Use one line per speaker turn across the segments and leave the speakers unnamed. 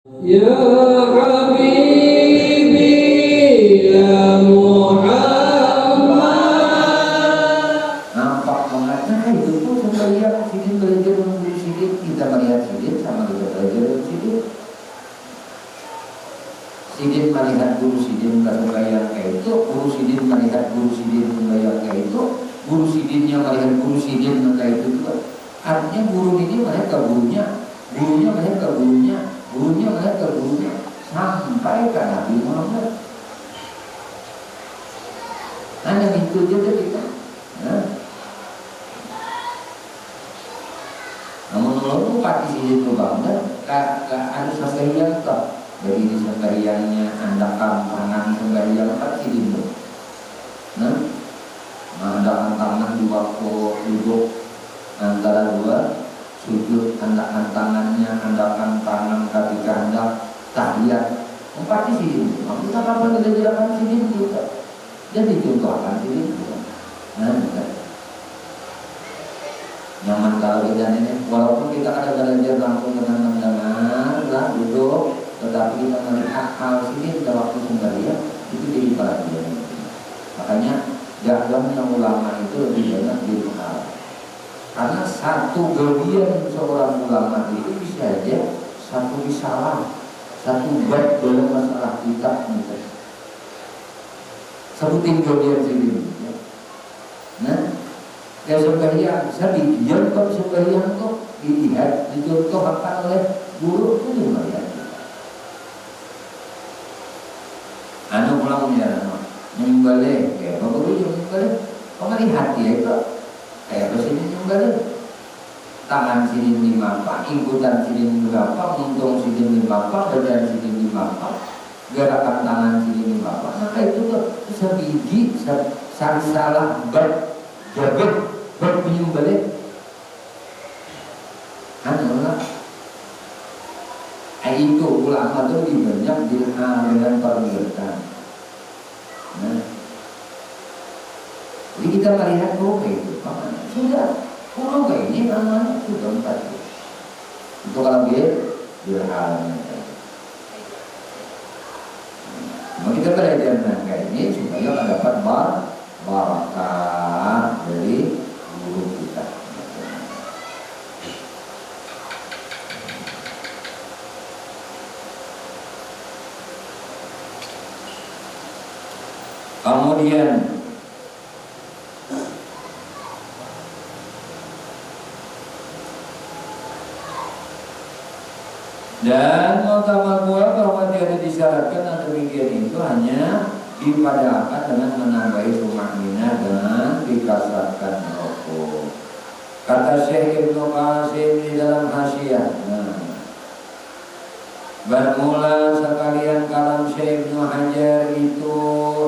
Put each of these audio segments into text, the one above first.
Ya Habibi ya Muhammad.
Nampak banget, nah itu tuh saya lihat sidin belajar dengan sidin, kita melihat sidin sama kita belajar dengan sidin. Sidin melihat guru sidin yang kayak itu, guru sidin melihat guru sidin yang kayak itu, guru sidinnya melihat guru sidin kayak itu juga. Artinya guru ini melihat ke gurunya, gurunya melihat ke gurunya, gurunya melihat ke gurunya, sampai ke Nabi Muhammad. Hanya itu aja kita. Nah, namun kalau pati sidin itu bangga, harus sembahyang toh. Jadi ini sembahyangnya anda kampangan sembahyang pati sidin itu. Nah, mengandalkan tangan di waktu duduk antara dua sujud, andalkan tangannya, andalkan tangan ketika anda tahiyat. Pati sidin itu. Kita kapan kita jalankan sidin juga. Jadi contohkan sidin itu. Nah, nyaman kalau kita ini, walaupun kita ada belajar langsung dengan mendengar lah duduk, tetapi kita melihat hal sini pada waktu sembahyang itu jadi perhatian. Makanya dakwahnya ulama itu lebih banyak dilihat, karena satu gelian seorang ulama itu bisa aja satu risalah, satu bab dalam masalah kitab gitu. Sebutin gelian sendiri. Ya. Nah, kayak sembahyang, saya diam kok sembahyang kok dilihat, dicontoh akan oleh guru itu juga melihat. Anu pulang nyembelih, kayak bapak guru nyembelih, kok melihat ya itu, kayak presiden nyembelih, tangan sini dimapa, ikutan sini dimapa, untung sini dimapa, badan sini dimapa, gerakan tangan sini dimapa, maka itu tuh sebiji, salah bab jabet berpenyembelih adalah itu ulama itu lebih banyak dengan perbuatan. Nah, jadi kita melihat itu sudah ini namanya sudah 4 itu kalau dia dirham. Nah, kita belajar dengan kayak ini supaya dapat barakah dari guru kita. Kemudian dan mutamal pula kalau tidak disyaratkan atau demikian itu hanya dipadakan dengan menambahi tumaninah dengan dikasratkan rokok. Kata Syekh Ibnu Qasim di dalam Hasyiah. Bermula sekalian kalam Syekh Ibnu Hajar itu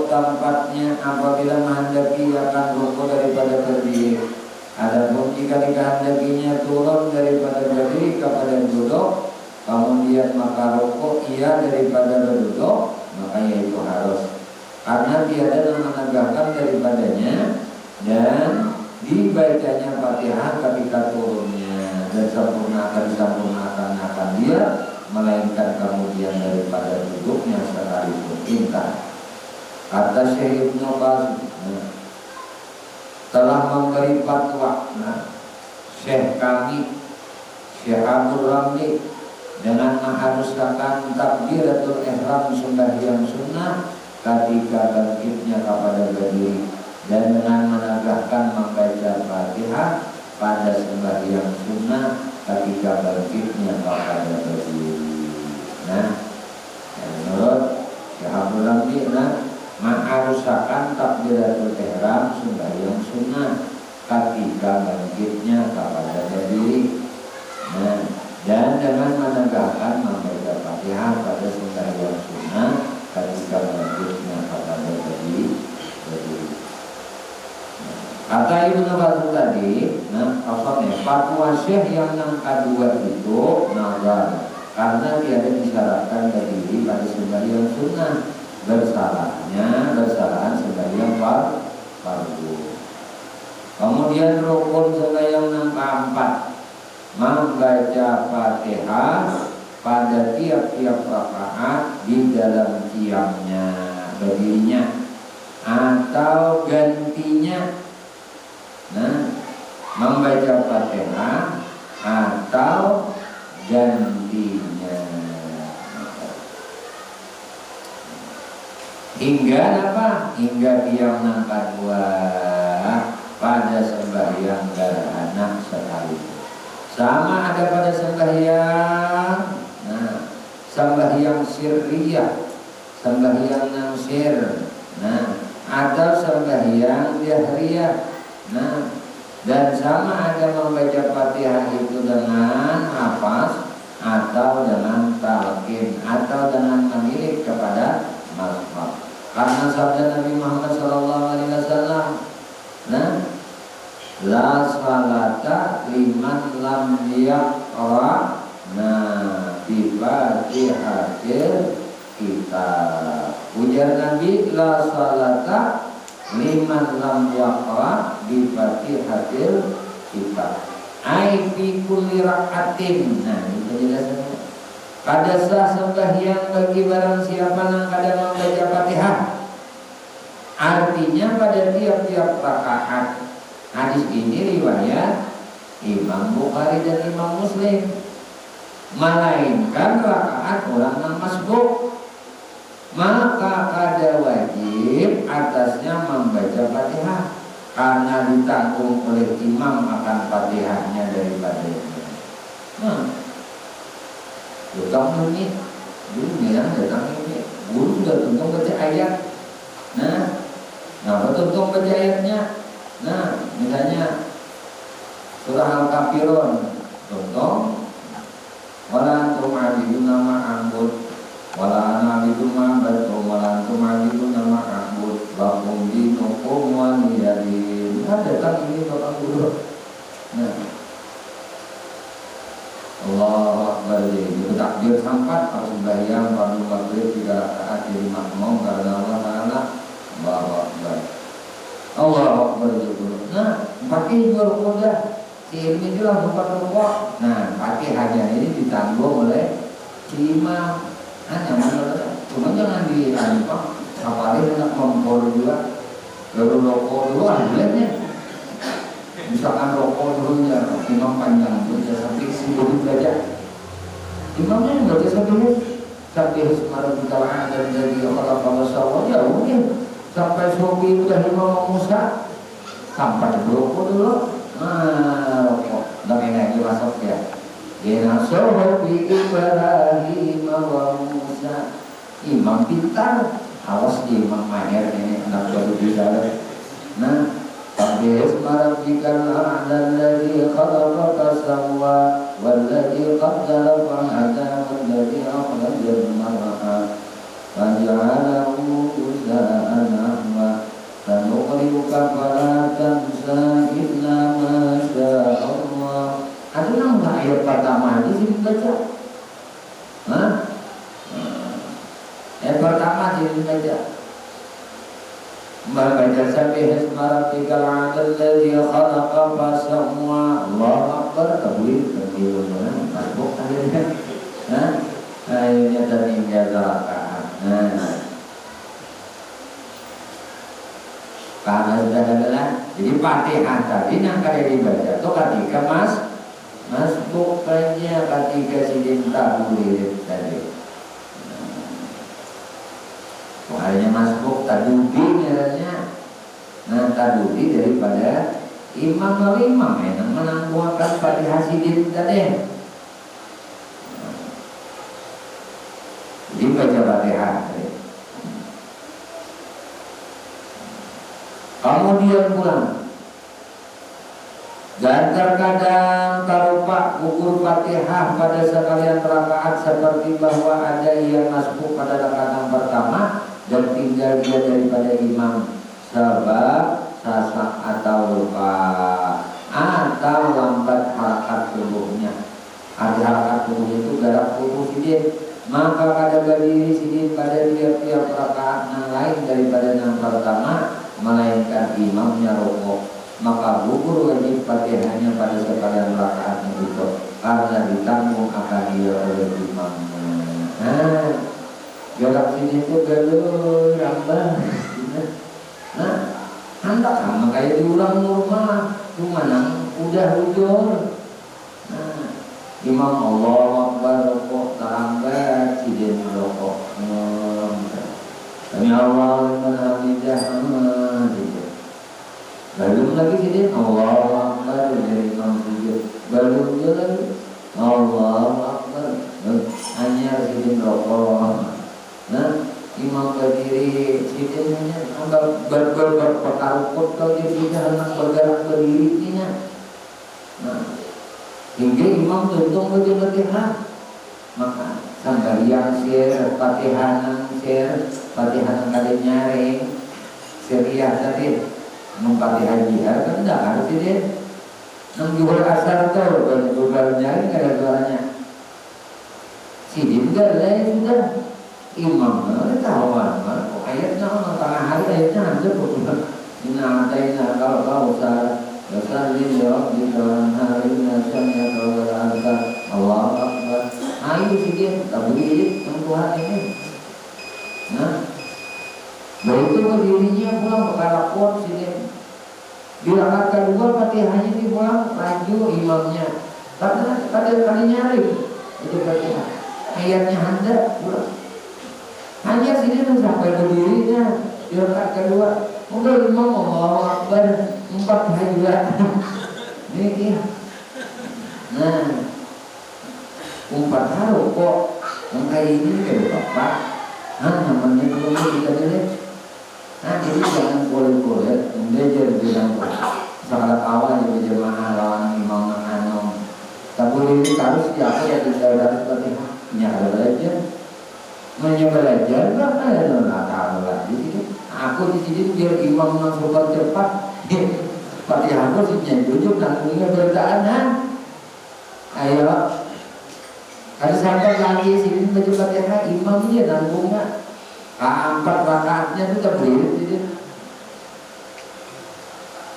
tempatnya apabila menghendaki akan rukuk daripada berdiri. Adapun jika dikehendakinya turun daripada berdiri kepada duduk, kemudian maka rukuk ia daripada berduduk, makanya itu harus. Karena tiada yang menegakkan daripadanya dan dibacanya Fatihah ketika turunnya dan disempurnakan akan dia, melainkan kemudian daripada duduknya sekalipun intan. Kata Syekh Ibnu Qasim telah memberi fatwa Syekh kami Syekh Abdul Ramli dengan mengharuskan takbiratul ihram sembahyang sunnah ketika bangkitnya kepada berdiri dan dengan menegakkan membaca Fatihah pada sembahyang sunnah ketika bangkitnya kepada berdiri. Nah, menurut Syekh Abdul Ramli mengharuskan takbiratul ihram sembahyang sunnah ketika bangkitnya kepada berdiri. Nah, dan dengan menegakkan membaca Fatihah pada sembahyang sunnah ketika bangkitnya kepada berdiri. Kata Ibnu Qasim tadi, fatwa Syekh yang kedua itu nazar, karena tiada disyaratkan berdiri pada sembahyang sunnah, bersalahan sembahyang fardu. Kemudian rukun sembahyang yang keempat membaca Fatihah pada tiap-tiap rakaat di dalam qiyamnya, berdirinya atau gantinya. Nah, membaca Fatihah atau gantinya. Hingga apa? Hingga qiyam nangkat dua pada sembahyang gerhana sekali. Sama ada pada sembahyang, nah, sembahyang sirriyah, sembahyang nansir, nah, atau sembahyang jahriyah. Nah, dan sama ada membaca Fatihah itu dengan hafaz atau dengan talqin atau dengan menilik kepada mazhab. Karena sabda Nabi Muhammad SAW, nah, la salata liman lam yaqra bi Fatihatil kitab. Ujar Nabi, la salata liman lam yaqra bi Fatihatil kitab. Ai fi kulli rak'atin. Nah, itu jelasnya. Pada sah sembahyang bagi barang siapa yang kadang membaca Fatihah. Artinya pada tiap-tiap rakaat. Hadis ini riwayat Imam Bukhari dan Imam Muslim. Melainkan rakaat orang yang masbuk, maka kada wajib atasnya membaca Fatihah karena ditanggung oleh imam akan Fatihahnya daripada ini. Nah, datang menit, dulu bilang datang ini, guru sudah tuntung baca ayat. Nah, tuntung baca ayatnya. Nah, misalnya surah Al-Kafirun, contoh, wala antum abiduna ma a'bud, wala ana abidu ma abadtum, wala antum abiduna ma a'bud, lakum dinukum waliyadin. Nah, datang ini Bapak Guru. Nah, Allahu Akbar. Itu takbir sampat harus sembahyang fardu maghrib 3 rakaat jadi makmum karena Allah Taala. Allahu Akbar. Allahu Akbar dulu. Nah, pakai jual kuda. Si ilmu itu langsung pakai rokok. Nah, pakai hanya ini ditanggung oleh si imam. Hanya mana? Cuma jangan di apa? Apalagi nak mempor juga. Lalu rokok dulu hasilnya. Misalkan rokok dulu ya, imam panjang itu bisa sampai 10 derajat. Imamnya nggak bisa dulu sampai sekarang di kalangan dan jadi kalau sawah ya mungkin. Sampai Sobi udah Imam Musa sampai rokok dulu. Nah, rokok udah enak masuk ya. Dina Sobi Ibrahim wa Musa. Imam pintar, awas di Imam Mahir ini anak baru bisa. Nah, tapi rabbikal a'la alladzi khalaqa fasawwa walladzi qaddara fahada walladzi akhrajal mar'a faj'alahu ghusaa'an ahwa sanuqri'uka fala tansa illa ma syaa Allah. Ada nggak ayat pertama di sini baca? Hah? Ayat pertama di sini baca. Membaca sabih isma rabbikal a'la alladzi khalaqa fasawwa. Allahu Akbar. Kabul masbuk akhirnya. Nah, akhirnya tertinggal rakaat. Nah, karena sudah adalah jadi Fatihah tadi yang kalian dibaca itu ketika masbuk aja ketika sidin tahulil tadi. Makanya masbuk tadudi misalnya. Nah, tadudi daripada imam lalu imam yang menangguhkan Fatihah sidin tadi. Jadi baca Fatihah. Kemudian pulang. Dan terkadang tarupak gugur Fatihah pada sekalian rakaat seperti bahwa ada yang masbuk pada rakaat yang pertama dan tinggal dia daripada imam sebab sasak atau lupa atau lambat harakat tubuhnya. Ada harakat tubuhnya itu garap tubuh sidin, maka kada berdiri sidin pada tiap-tiap rakaat yang lain daripada yang pertama, melainkan imamnya rokok, maka gugur wajib Fatihahnya pada sekalian rakaat itu. karena ditanggung akan dia oleh imamnya. Nah, gerak sini itu galur rambah. Nah, hendak sama kayak diulang rumah, cuma udah ujur. Nah, imam Allah Akbar rokok terlambat, sidin rokok. Kami Allah liman hamidah gitu. Belum lagi sidin Allah Akbar dari imam sujud. Belum lagi Allah Akbar. Hanya sidin rokok. Nah, imam berdiri sidinnya berperkarukut kalau dia sudah hendak bergerak berdirinya. Nah, hingga imam tuntung berjemaah, maka sambil share patihanan kali nyaring seriah tadi mempatihan jihad kan tidak harus dia nang jual asar tuh baru nyaring ada suaranya sidin gak lain sudah imam tahu ayatnya tengah hari ayatnya hancur Inna kalau Wasallim ya Rabbi dalam hari nasanya kalau ada Allah Akbar. Ayo sikit tak berdiri Tuhan ini. Nah, begitu berdirinya pulang berkalakot sikit. Di rakaat kedua Fatihahnya dipulang laju imamnya. Karena kali nyari itu Fatihah. Ayatnya handal pulang. Hanya sini tuh sampai berdirinya di rakaat kedua. Udah imam Allahu Akbar 4 tahiyat. Ini nah 4 hari kok yang kayak ini kayak bapak namanya belum kita lihat. Nah jadi jangan boleh-boleh belajar bilang salat awal jadi jemaah lawan imam anom tak boleh harus siapa yang tidak seperti nyala belajar belajar nggak tahu lah di sini. Aku di sini biar imam langsung cepat. Fatihah aku sih jujur nanggungnya bertahan. Ayo, kalau sampai lagi sini baca Fatihah imam dia nanggungnya. 4 rakaatnya itu terdiri jadi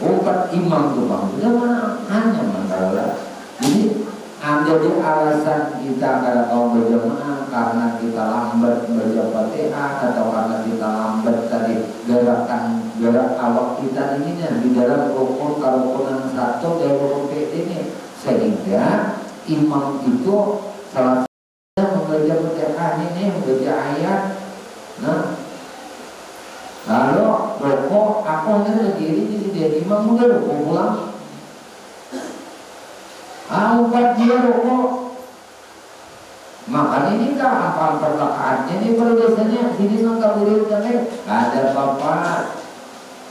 4 imam tuh bang. Sudah mana hanya masalah. Jadi jadi alasan kita kalau kaum berjamaah karena kita lambat baca Fatihah atau karena kita lambat tadi gerak awak kita ini di dalam rukun karukunan satu dari rukun ini sehingga imam itu salah satunya membaca Fatihah ini membaca ayat. Nah, lalu rukun aku berdiri di dia imam udah rukun pulang. Empat dia rokok. Maka ini kah apa rakaatnya ini pada biasanya sini nggak boleh ada bapak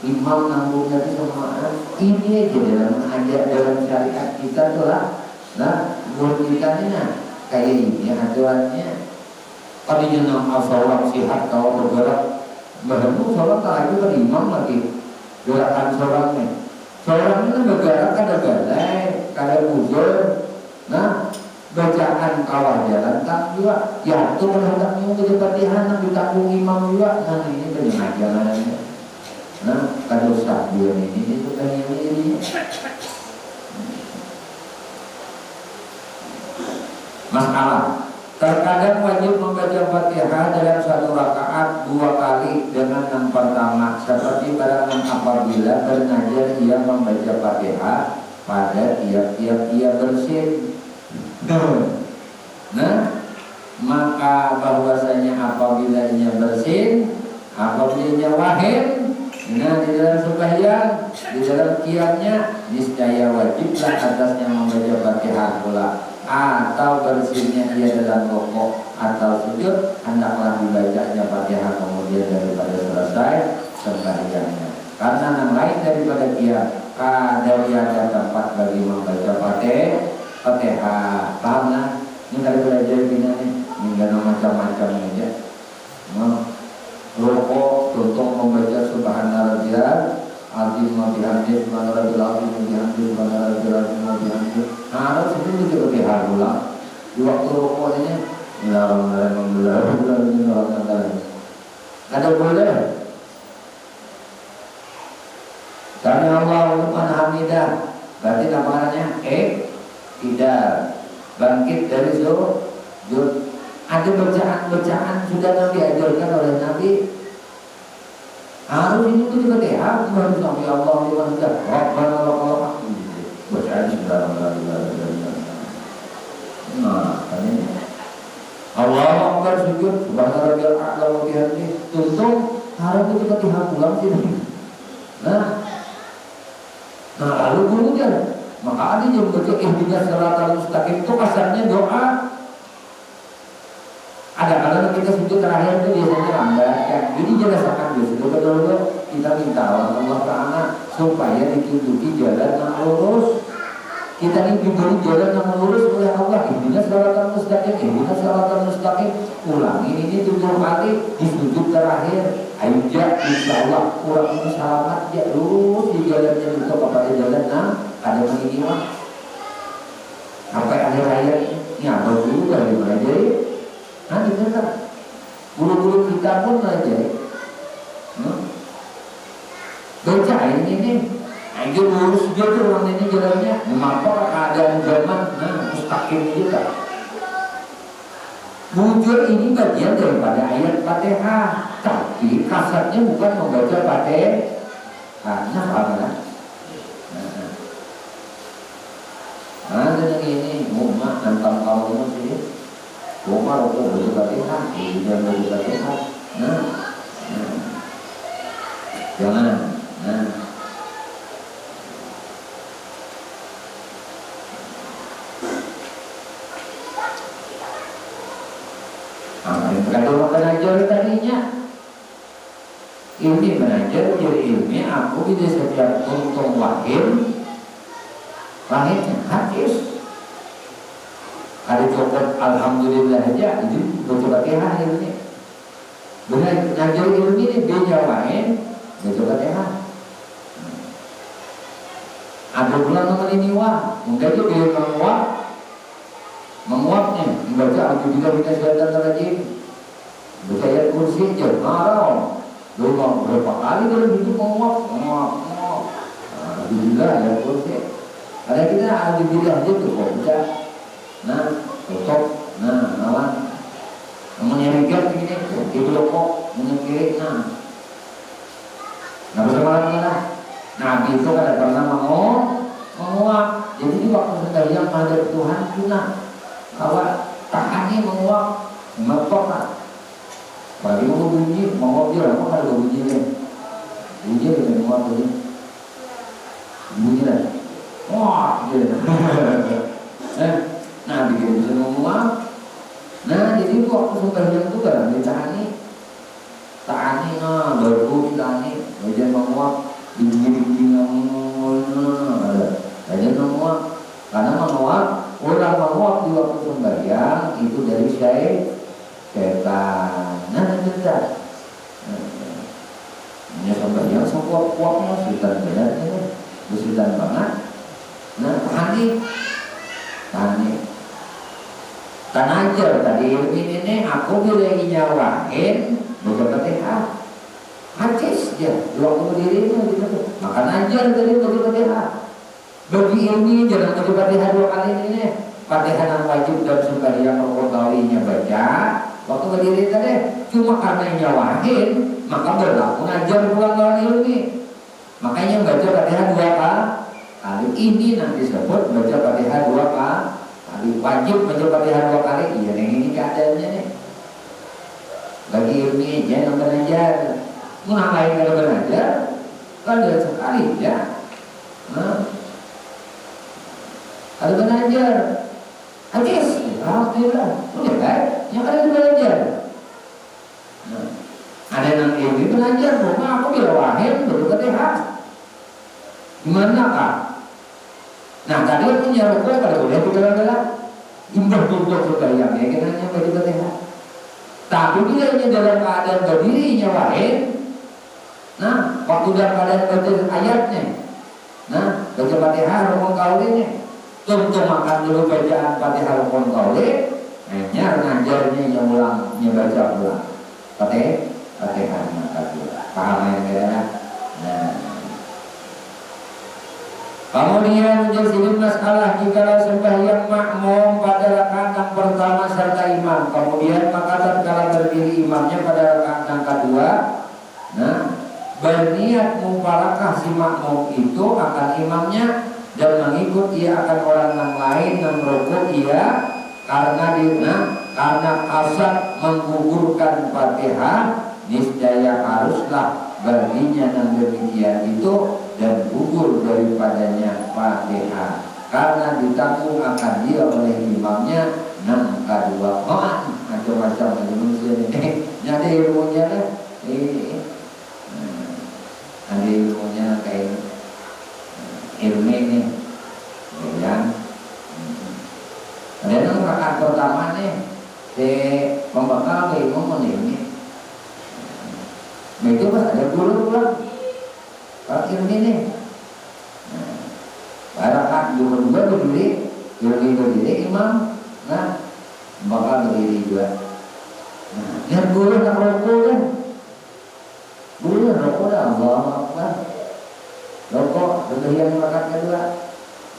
imam nanggungnya di semaan ini aja dalam syariat kita tuh lah. Nah, buat kita ini kayak ini aturannya. Tadinya nama sholat sihat kalau bergerak berhenti sholat lagi berimam lagi gerakan sholatnya. Sholat ini bergerak kada balai, kada uzur. Nah, bacaan kawal jalan tak juga. Ya, itu berhendak mau ke Fatihah nak ditanggung imam juga. Nah, ini bagaimana jalannya? Nah, kada usah dia ini itu kan ini. Masalah. Terkadang wajib membaca Fatihah dalam 1 rakaat 2 kali dengan yang pertama seperti barang apabila bernajar ia membaca Fatihah pada tiap-tiap ia bersin. Nah, maka bahwasanya apabila ia bersin, apabila ia wahid, nah di dalam sembahyang, di dalam qiyamnya niscaya wajiblah atasnya membaca Fatihah pula. Atau bersihnya dia dalam rukuk atau sujud hendaklah dibacanya Fatihah kemudian daripada selesai sembahyangnya. Karena yang lain daripada dia dari ada tempat bagi membaca Fatihah. Paham lah? Ini dari belajar gini nih, ini macam-macam aja. Rukuk tutup membaca Subhanallah. Azim wa bihamdih subhanallah azim wa bihamdih subhanallah azim wa bihamdih. Nah, harus itu juga Fatihah pula. Di waktu rukuknya ada boleh. Sami Allah liman hamidah. Berarti namanya tidak. bangkit dari sujud. Ada bacaan-bacaan sudah Nabi ajarkan oleh Nabi. Harus ini tuh juga deh, harus sampai Allah liman dah. Rabbana lakal hamd. Bacaan sudah nah, kan ini. Allahu Akbar sujud, subhana rabbiyal a'la wa bihamdihi. Tuntung harap itu ketika pulang sih. Nah, lalu kemudian maka ada yang baca ihdinas siratal mustaqim itu kasarnya doa. Ada kalau kita sujud terakhir itu biasanya lambat kan. Ini jelaskan dulu betul-betul kita minta Allah Ta'ala supaya ditunjuki jalan yang lurus. Kita ini diberi jalan yang lurus oleh Allah. Ihdinas siratal mustaqim, ihdinas siratal mustaqim. Ulangi ini 7 kali di sujud terakhir. Ayo insya Allah ulang ini selamat ya lurus di jalannya untuk kepada jalan yang ada mengingat. Sampai akhir hayat ini apa dulu dari mana jadi? Nanti benar, guru-guru kita pun belajar. Baca ini, aja lurus dia tuh orang ini jalannya. Mengapa keadaan zaman, mustaqim juga. Muncul ini bagian daripada ayat Fatihah, tapi kasarnya bukan membaca Fatihah. Nah, apa? Ada yang ini, umat tentang kaum muslim. Umar itu berjubah-jubah, dia berjubah-jubah. Jangan. Kalau belajar tadinya, ini belajar jadi ilmi. Aku bisa setiap untung lahirnya hadis. Ada coklat alhamdulillah aja itu baca Fatihah ini. Benar ngajar ilmu ini dia jawain baca Fatihah. Ada bulan nomor ini mungkin itu dia menguapnya membaca alhamdulillah minas syaitanir rajim. Baca ayat kursi aja marah. Berapa kali dalam hidup menguap. Alhamdulillah ayat kursi. Ada kita alhamdulillah aja tuh kok baca. Tutup, awan. Menyerigat begini, ibu lokok, menyengkirik, bersama lah. Nabi itu kada pernah menguap. Jadi di waktu sekalian menghadap Tuhan tuna, bahwa tangannya menguap, mepok lah. Bagi mau bunyi, menguap dia, apa kada bunyi dia? Bunyi dia menguap bunyi. Bunyi lah. Wah, dia. Bikin bisa menguap. Jadi waktu sembahyang itu kan ditani, baru ditani, kemudian menguap, dingin ada, kemudian menguap. Karena menguap, orang menguap di waktu sembahyang itu dari setan. Benar. Hanya sembahyang sekuat-kuatnya, setan benar ini, setan banget. Tani. Kan ajar tadi ilmu ini aku bila nyawain baca Fatihah. Hadis dia waktu berdiri itu gitu. Makan ajar tadi baca Fatihah. Bagi ilmu jangan baca Fatihah 2 kali ini. Fatihah yang wajib dan sembahyang mengetahuinya baca. Waktu berdiri tadi cuma karena nyawain maka berlaku ngajar pulang lawan ilmu. Makanya baca Fatihah 2 kali. Ini nanti disebut baca Fatihah 2 kali. Wajib baca Fatihah 2 kali. Iya, yang ini keadaannya nih. Bagi ilmu jangan belajar. Mengapain kalau belajar? Belajar sekali ya. Kalau belajar hadis, alhamdulillah. Udah kan? Yang ada belajar. Ada yang ilmu belajar. Aku bila wahid baca Fatihah. Gimana kak? Tadi aku nyuruh gue kalau boleh bilang imbah tutup sekalian ya kita hanya baca Fatihah. Tapi bila ini dalam keadaan berdiri nyawain, waktu dalam keadaan baca ayatnya, baca Fatihah rukun kaulinya, tentu makan dulu bacaan Fatihah rukun kauli, hanya ngajarnya yang ulangnya baca ulang. Fatihah paham yang beda. Kemudian menjadi masalah jika sembahyang makmum pada serta imam. Kemudian maka tatkala berdiri imamnya pada rakaat yang kedua, nah berniat mufalakah si makmum itu akan imamnya dan mengikut ia akan orang yang lain yang merukuk ia karena kasat menggugurkan Fatihah, niscaya haruslah baginya yang demikian itu dan gugur daripadanya Fatihah karena ditanggung akan dia oleh imamnya nang kedua. Macam-macam manusia ini ada ilmunya lah, ada ilmunya kayak ilmu ini ya. Ada yang rakaat pertama nih pembakal ke imam ini. Nah itu pas ada guru pulang pakai ini. Rakaat dua berdiri, berdiri imam, nah bakal berdiri juga. Nah, yang guru tak rokok kan? Guru rokok dah, Allah Akbar. Rokok berdiri rakaat kedua,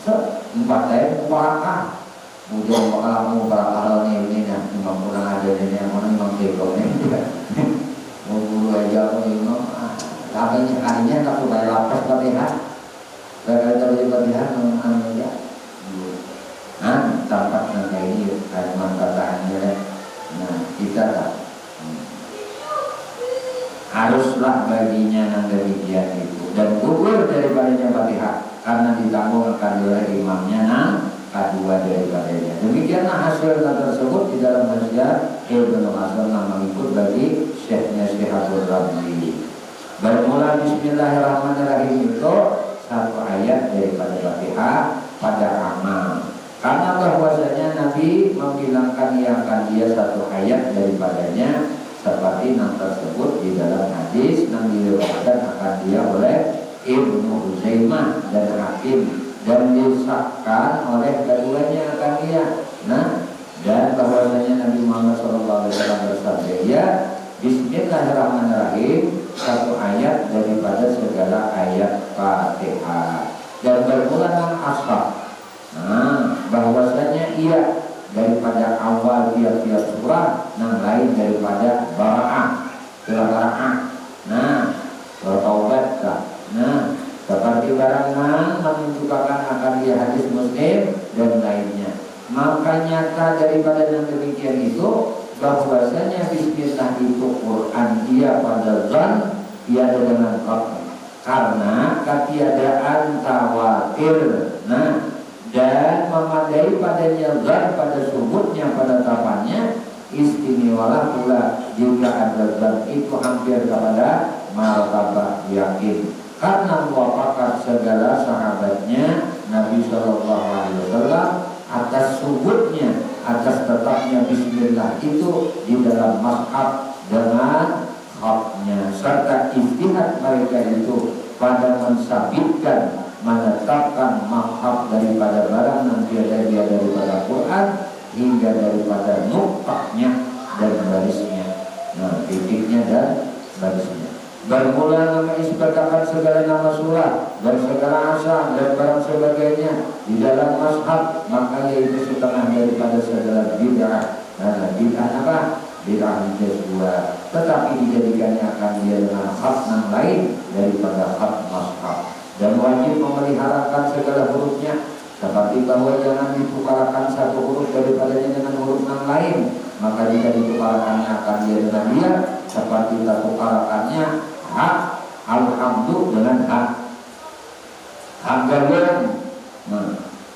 4 rakaat. Kemudian bakal kalau ini nih imam kurang ada ini yang mana imam bego ini juga. Mau guru aja mau imam, tapi sekalinya tak supaya lapas Fatihah. Kalau Fatihah mengambil ya. Nah, tampak kayak ini kalimat kataannya. Nah, kita tak haruslah baginya yang demikian itu dan gugur daripadanya Fatihah karena ditanggung akan oleh imamnya nang kedua daripadanya. Demikianlah hasil tersebut di dalam hasiat Ibnu Hasan yang mengikut bagi syekhnya Syekh Abdul Ramli. Bermula Bismillahirrahmanirrahim itu satu ayat daripada Fatihah pada amal. Karena bahwasanya Nabi membilangkan yang akan dia satu ayat daripadanya seperti yang tersebut di dalam hadis yang diriwayatkan akan dia oleh Ibnu Huzaimah dan Hakim dan disahkan oleh keduanya akan dia. Nah, dan bahwasanya Nabi Muhammad SAW bersabda ya Bismillahirrahmanirrahim satu ayat daripada segala ayat Fatihah dan bermula dengan ashab. Nah, bahwasanya ia daripada awal tiap-tiap surah yang lain daripada bara'ah bara'ah. Nah, bertaubat tak. Nah, seperti barangan menunjukkan akan dia hadis Muslim dan lainnya. Maka nyata daripada yang demikian itu bahwasanya Bismillah itu Quran dia pada zon tiada dengan qat'i karena ketiadaan tawatir. Nah, dan memadai padanya zon pada subutnya pada tapannya istimewalah pula jika ada zon itu hampir kepada martabah yakin. Karena mewafakat segala sahabatnya Nabi SAW atas subutnya, atas tetapnya Bismillah itu di dalam mazhab dengan haknya serta ijtihad mereka itu pada mensabitkan menetapkan mazhab daripada barang yang tiada daripada Quran hingga daripada nuktahnya dan barisnya. Nah, titiknya dan barisnya. Bermula nama isbatakan segala nama surah dan segala asal dan barang sebagainya di dalam mazhab, maka yaitu setengah daripada segala bid'ah. Nah, bid'ah apa? Bid'ah kedua, tetapi dijadikannya akan dia dengan hak yang lain daripada hak mazhab dan wajib memeliharakan segala hurufnya seperti bahwa jangan ditukarkan satu huruf daripadanya dengan huruf yang lain. Maka jika ditukarkannya akan dia dengan dia seperti ditukarkannya hak alhamdulillah dengan hak galung. Nah,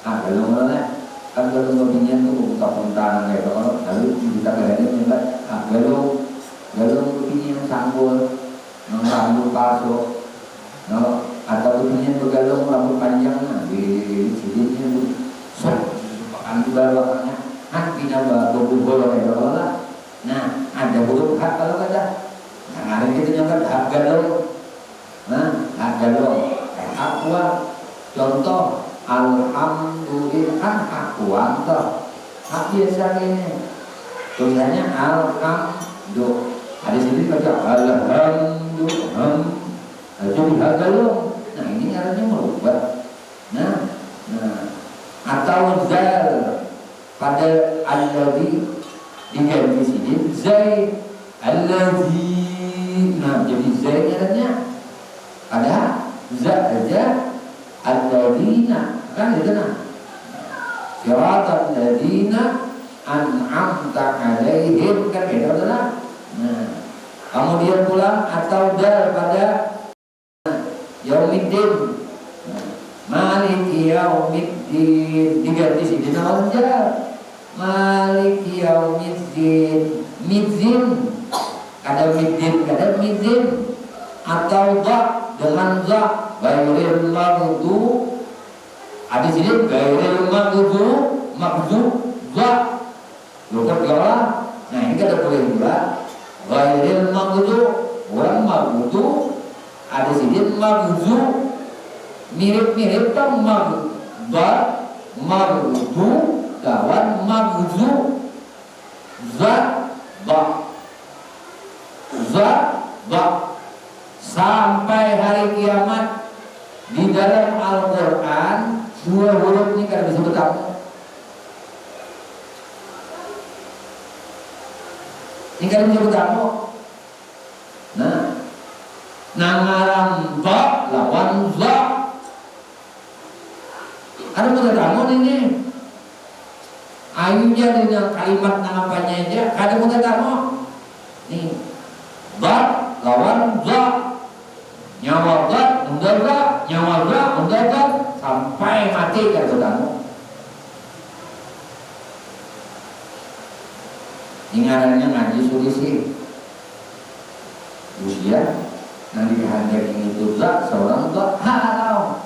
hak galung mana? Kan galung beginian tuh buka puntahan kayak kalau lalu kita kalian juga hak galung beginian sanggul, rambut palsu, atau beginian begalung rambut panjang di sini tuh, pakai belakangnya, kita bolong kayak kalau lah. Nah, ada huruf hak kalau kata. Nah, ada kita nyangka hak galung. Nah, hak galung. Aqua. Contoh, alhamdulillah aqua toh. Hak biasa ini. Tulisannya alhamdulillah. Ada sini baca alhamdulillah. Jadi hak galung. Nah, ini artinya merubah. Nah, atau zal pada alladhi diganti sidin Zaid alladzi. Nah jadi Zaidnya adanya ada za aja alladzina kan itu nah siratal ladzina an'amta alaihim kan gitu nah. Kemudian pulang atau dal pada yaumiddin, maliki yaumiddin diganti sidin al-jar maliki yaumiddin midzin ada middin ada midzin atau ba dengan za ghairil maghdu ada sidin ghairil maghdu za lupa galah. Nah ini kada boleh juga ghairil maghdu orang maghdu ada sidin maghdu mirip-mirip tam maghdu maghdu kawan maghdu za ba sampai hari kiamat di dalam Al-Qur'an dua huruf ini kada bisa bertemu. Ini kada bisa bertemu. Nah, nangaram ba lawan za. Ada bertemu ini. Ayunya dengan kalimat namanya aja kada bertemu. Nih. Ba lawan za. Nyawa za mundaga, nyawa za mundaga sampai mati kada bertemu. Ingarannya ngaji sulisi usia nanti dihandap ini tuh seorang tuh halau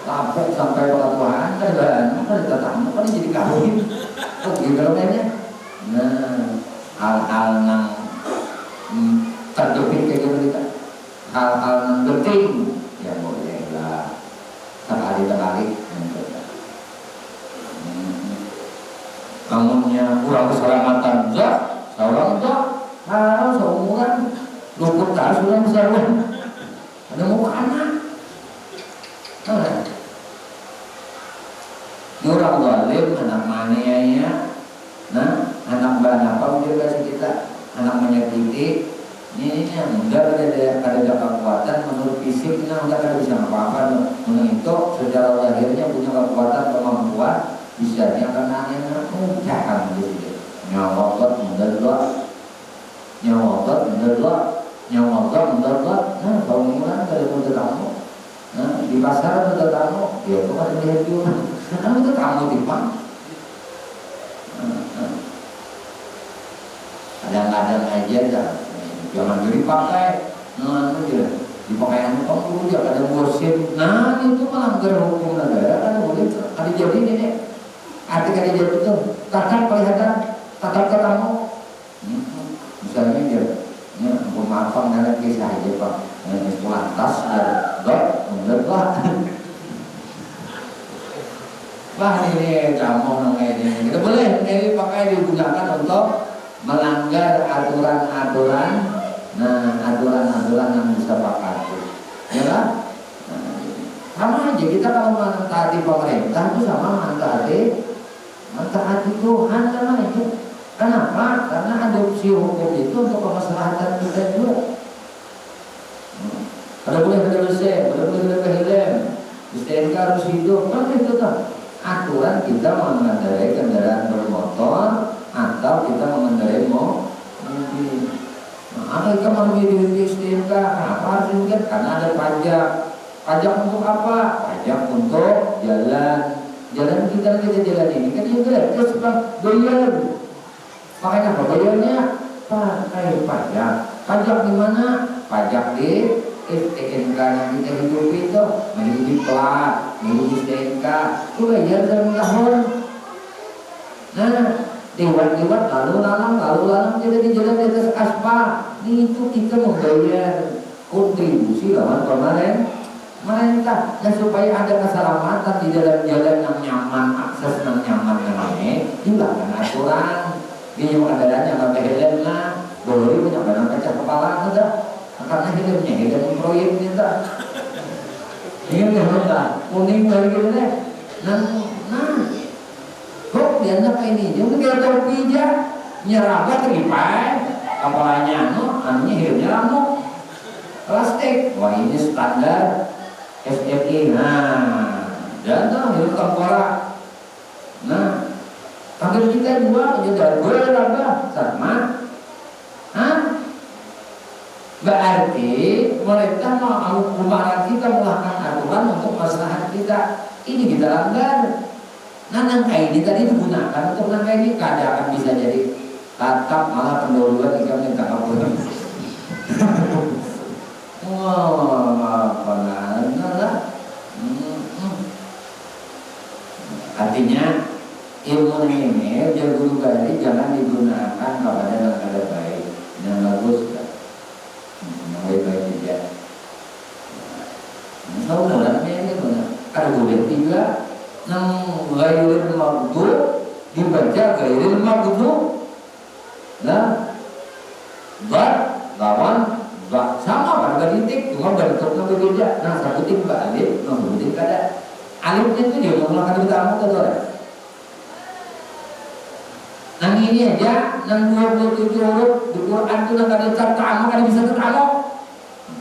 lapuk sampai orang Tuhan kan tetangga kan jadi kawin gitu namanya. Nah hal-hal yang terjepit kayak gitu kita hal-hal yang penting ya bolehlah sekali-kali bangunnya kurang keselamatan seorang harus seumuran luput tak sudah besar ada mau anak orang zalim anak maniaya nah anak apa dia kasih kita anak menyakiti ini yang mudah ada kekuatan menurut fisiknya udah bisa apa-apa menurut itu secara lahirnya punya kekuatan kemampuan bisa karena jangan gitu nyawa mendadak nah kalau mingguan dari muda kamu nah di pasar muda kamu ya itu kan lihat juga karena itu kamu tipang kadang-kadang aja jangan dipakai nah itu dipakai anu kamu dulu ya ada musim nah itu melanggar hukum negara kan boleh ada jadi ini artinya dia itu tatap kelihatan tatap ketemu misalnya dia pemaafan dan kisah aja pak lantas dok bener lah wah ini kamu namanya ini kita boleh ini pakai digunakan untuk melanggar aturan-aturan nah aturan-aturan yang bisa pakai ya kan sama aja kita kalau mentaati pemerintah itu sama mentaati Tuhan sama itu. Kenapa? Karena adopsi hukum itu untuk kemaslahatan kita juga. Ada boleh ada dosen, ada boleh ada hilem. STNK harus hidup, kan itu tuh. Aturan kita mengendarai kendaraan bermotor atau kita mengendarai mobil. Nah, kita mau di STNK, kenapa harus juga? Karena ada pajak. Pajak untuk apa? Pajak untuk jalan. Jalan kita jalan ini kan juga terus bayar. Makanya apa bayarnya? Pakai pajak. Pajak di mana? Pajak di STNK yang kita hidup itu, mengikuti plat, mengikuti STNK, itu bayar dalam tahun. Nah, lewat lalu lalang jadi di jalan di atas aspal. Itu kita membayar kontribusi lawan pemerintah dan supaya ada keselamatan di dalam jalan yang nyaman, akses yang nyaman ini juga kan aturan di kendaraan yang ada helm lah boleh punya barang kaca kepala ada karena helmnya helm proyek kita ini udah kuning lagi gitu deh nah kok dia nak ini jangan kayak topi aja nyerabah teripai apalanya anunya hidupnya lamuk plastik. Wah ini standar FFI. Nah dan hidup tengkorak. Nah kalau kita juga jadi berapa sama, berarti mereka mau hukuman kita melakukan aturan untuk maslahat kita. Ini kita langgar. Nah nangka ini tadi digunakan untuk nangka ini kadang bisa jadi tatap malah pendahuluan jika minta kabur. Wah, benar lah. Artinya ilmu ini guru gari jangan digunakan kepada yang ada baik dan bagus kan, yang baik-baik tidak. Tahu mulanya ini benar. Ada boleh tiga, nang gairil maghdub dibaca gairil maghdub. Nah, bak lawan bak sama pada titik, cuma bentuknya berbeda. Nah, satu titik alif, satu titik kada. Alifnya itu dia menggunakan utama atau tidak? Nang ini aja, nang 27 huruf di Quran itu nang kada tertamu, kada bisa tertamu.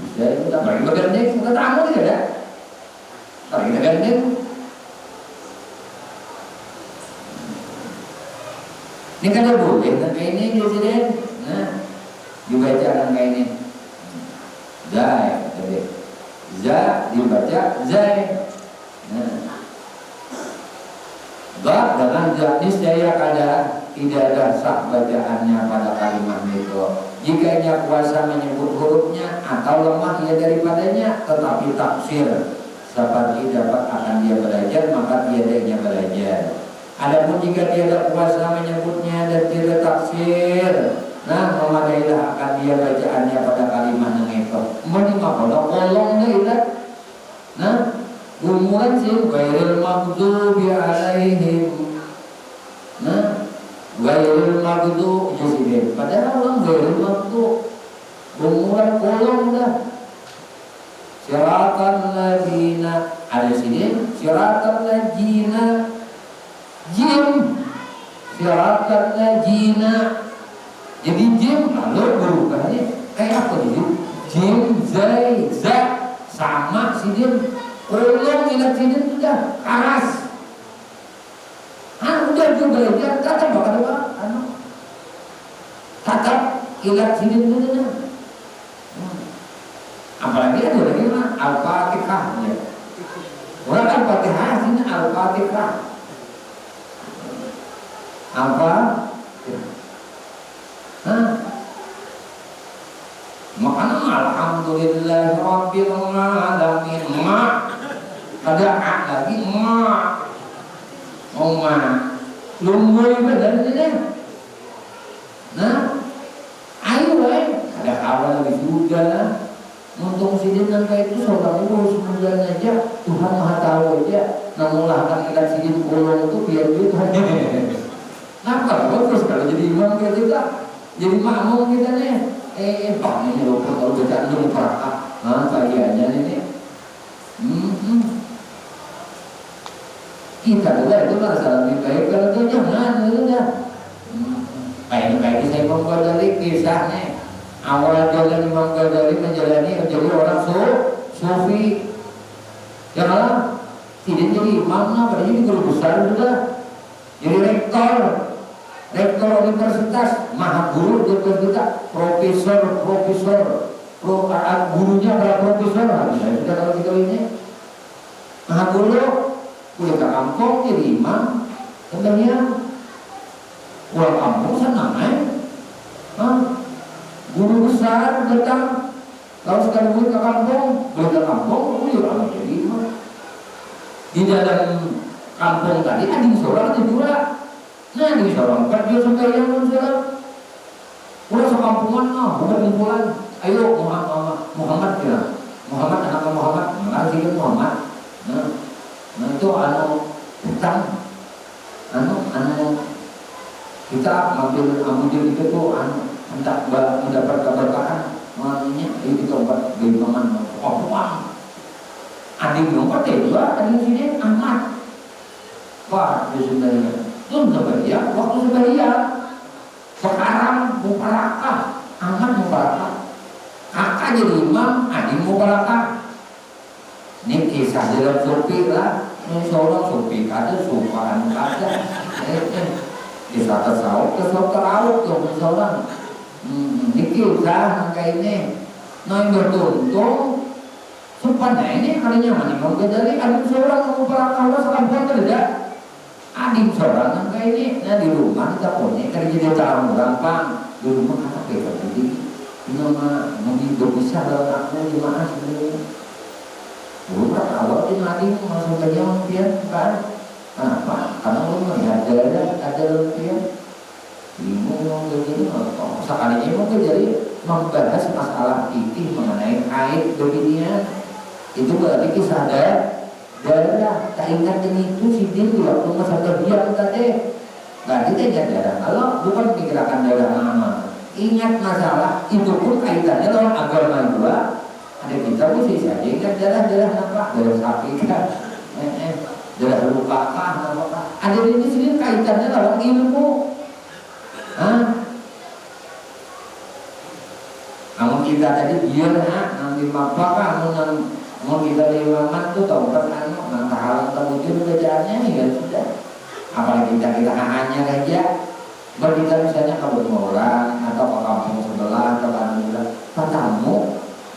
Bisa itu tak bagi bagian tertamu tidak ada. Bagi bagian ini kada boleh nang kayak ini presiden. Nah, dibaca nang kayak ini. Zai, tadi. Za dibaca zai. Nah. Bak dengan jenis saya kada tidak ada sah bacaannya pada kalimat itu. Jika ia kuasa menyebut hurufnya atau lemah ia daripadanya, tetapi tafsir seperti dapat akan dia belajar maka tiadanya belajar. Adapun jika tiada kuasa menyebutnya dan tidak tafsir, nah memadailah akan dia bacaannya pada kalimat yang itu. Menimah kalau kolong itu, nah umuran sih gairil maghdubi alaihim. Nah gairil maghdub jadi padahal orang gairil maghdub umuran kolong dah. Siratan ladina ada sini siratan ladina jim siratan ladina jadi jim lalu berubahnya kayak apa jadi jim zai za sama si jim kolong ilat sini sudah keras. Udah juga belajar tatap bakal apa? Tatap ilat sini sudah. Apalagi ada lagi mana Al-Fatihah ya. Orang Al-Fatihah sini Al-Fatihah. Apa? Makanya alhamdulillah rabbil alamin. Ada lagi lumui badan ini. Nah, ayo ada kawan lagi juga. Untung sidin nangka itu seorang urus kemudian aja Tuhan Maha Tahu aja. Namulahkan ikat sidin kolong itu biar duit hanya. Nah, bagus kalau jadi imam kita juga, jadi makmum kita nih. Pak ini loh kalau bacaan dulu Pak. Nah, bagiannya ini. Kita juga itu merasa lebih baik kalau itu jangan itu dah. Baik-baik saya mempelajari kisahnya. Awal jalan Imam Ghazali menjalani menjadi orang sufi. Janganlah tidak jadi imam, pada jadi guru besar juga. Jadi rektor universitas, maha guru di universitas, profesor, gurunya para profesor. Saya sudah kalau kita ini maha guru. Kuliah ke kampung jadi imam, kemudian pulang kampung senang guru besar datang, kalau sekali kuliah ke kampung, kuliah jadi imam. Di dalam kampung tadi ada seorang ada dua, nah di seorang empat dia sampai yang seorang, udah sekampungan bukan kumpulan, ayo Muhammad ya, Muhammad anak Muhammad, ngasih Muhammad, nah itu hutang kita ambil itu tuh hendak mendapat keberkahan maknanya itu kita buat beli paman uang adik nomor juga ada sini amat Pak di sebenarnya itu sebenarnya waktu sebenarnya mubarakah, amat mubarakah. Kakak jadi imam, adik mubarakah. Ini kisah dalam sufi lah. Ini seorang sufi kada sukaan kada. Kisah tasawuf terawuf tuh seorang. Ini kisah kayak ini. Nah yang bertuntung. Supaya ini kalinya mana mau jadi adik seorang mubarakah Allah salam tidak. Adik seorang kayak ini. Nah di rumah kita punya kerja di dalam gampang. Di rumah kata kita jadi. Ini mah mungkin berpisah dalam aku jemaah sebenarnya. Bukan awal itu nanti masuk ke jam pian kan? Kenapa? Karena lu melihat ada pian. Bingung begini atau sekalinya mungkin jadi membahas masalah fikih mengenai haid beginian. Itu berarti kisah darah. Tak ingat itu sidin di waktu masa kerja tadi. Nggak kita ingat darah. Kalau bukan pikiran darah nama. Ingat masalah itu pun kaitannya dengan agama juga. Ada kita bisa saja ingat darah apa? Darah sapi kan? Darah luka kah? Apa? Ada di sini kaitannya dalam ilmu. Kamu kita tadi biar nanti apa kamu mau kita lewat tuh tahu kan? Nanti hal terwujud kerjaannya ya sudah. Apalagi kita hanya saja. Berita misalnya kamu orang atau ke kampung sebelah atau kamu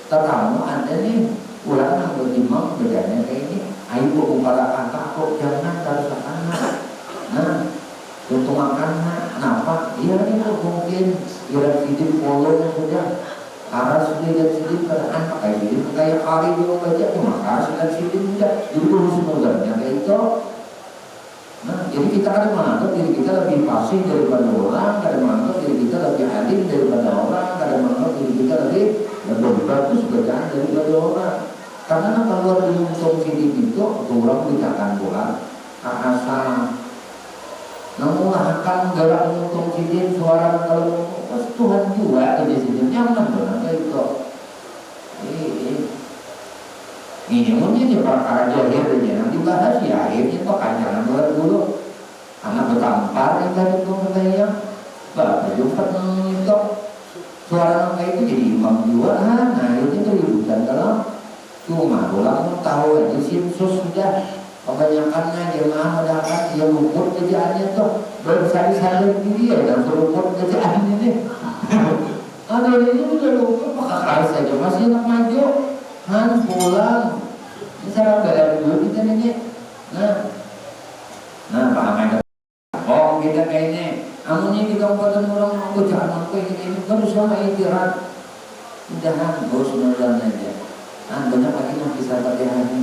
tetamu ada nih ulang yang berimam bedanya kayak ini. Ayo umpara kakak kok jangan harus anak. Nah untuk makan kenapa? Iya ini mungkin kira hidup polo sudah arah sudah dan hidup keadaan pakai hidup kayak hari dia baca maka sudah hidup sudah itu sebenarnya kayak itu. Nah, jadi kita kan menganggap diri kita lebih fasih daripada orang, kadang menganggap diri kita lebih alim daripada orang, kadang menganggap diri kita lebih bagus bacaan daripada orang. Karena kalau di untung sidik itu, orang dikatakan bulan asal. Namun akan gerak untung sidik suara kalau Tuhan juga di sini nyaman benar itu. Ini mungkin di perkara jahilnya nanti bahas ya akhirnya kok jangan dulu anak bertampar yang tadi itu katanya bapak juga itu suara kayak itu jadi imam juga nah itu keributan kalau cuma ulang tahu aja sinsus sudah kebanyakannya jemaah mendapat dia luput kerjaannya tuh bersari-sari dia dan luput kerjaan ini ada ini udah luput maka keras saja masih nak maju pulang misalnya bayar dulu kita ini nah paham oh kita kayaknya amunnya kita buatan orang bacaan aku ini baru sama istirahat udahan bos mudah aja banyak lagi yang bisa pakai hati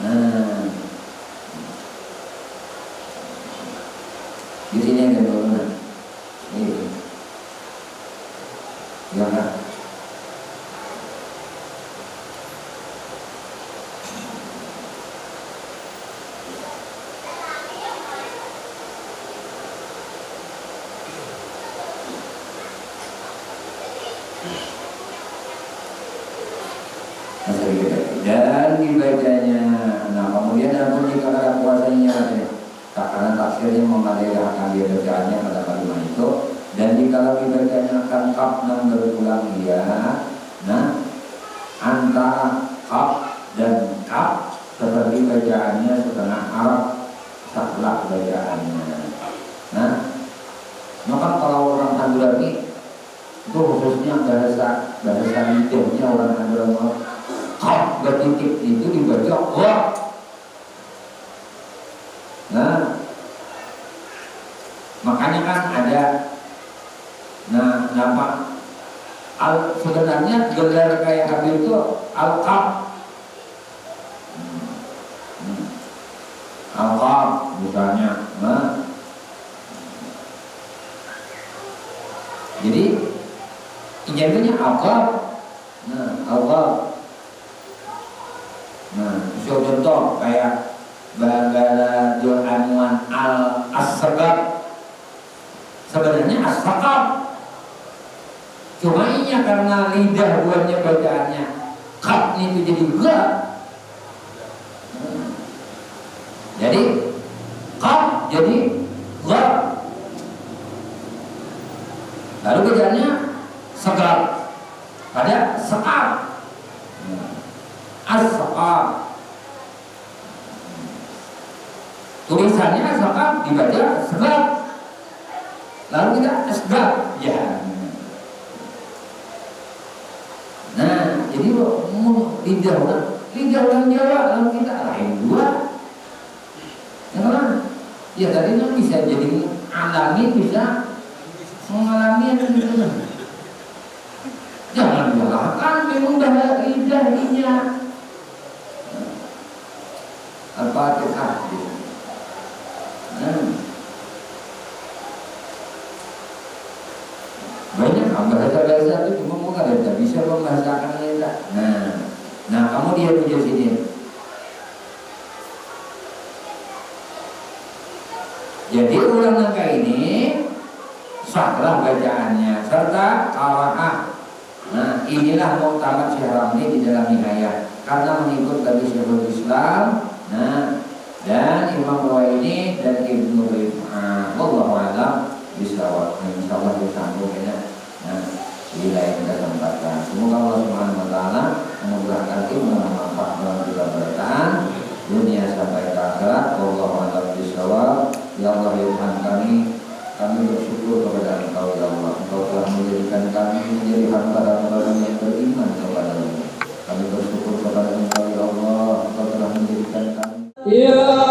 nah di sini ada dulu ini ya kan dan dibacanya. Nah kemudian namun jika ada puasanya karena tafsirnya memadaikan dia bacaannya pada kalimat itu dan jika dibacanya akan kaf dan berulang dia. Nah antara kaf dan kaf seperti bacaannya setengah Arab saklak bacaannya. Nah maka kalau orang Hadrami itu khususnya bahasa lidahnya orang Hadrami kaf bertitik itu dibaca wah. Nah makanya kan ada nama sebenarnya gelar kayak Habib itu al-kaf al-kaf misalnya jadi ijazahnya al-kaf al-kaf. Contoh kayak Bagala Johanuan al-Asqab sebenarnya Asqab cuma ini karena lidah buatnya bacaannya kaf itu jadi ga jadi kaf jadi ga lalu bedanya segar pada sekat. As-sekat. Tulisannya sekat dibaca segar. Lalu kita segar. Ya. Nah, jadi lidah orang Jawa, lalu kita lain dua. Ya kan? Ya tadi kan bisa jadi alami, bisa mengalami gitu. Jangan dialahkan, memang lidahnya apa dekat gitu. Banyak bahasa-bahasa itu cuma bukan tidak bisa membahasakan kita. Nah kamu lihat di sini. Jadi ulang angka ini sahlah bacaannya serta qaraah. Nah inilah muktamad Syekh Ramli di dalam Nihayah karena mengikut dari Syekhul Islam. Nah dan Imam Ruwaini dan Ibnu Rif'ah. Wallahu a'lam bishawab. Insyaallah disambung ya. Nah wilayah kita tempatkan. Semoga Allah Subhanahu wa taala memudahkan kita mengamalkan dalam keberkahan dunia sampai ke akhirat. Wallahu a'lam bishawab. Ya Allah ya Tuhan kami bersyukur kepada Engkau ya Allah. Engkau telah menjadikan kami menjadi hamba-hamba yang beriman kepada-Mu. Kami bersyukur kepada Engkau ya Allah. Engkau telah menjadikan kami
Ya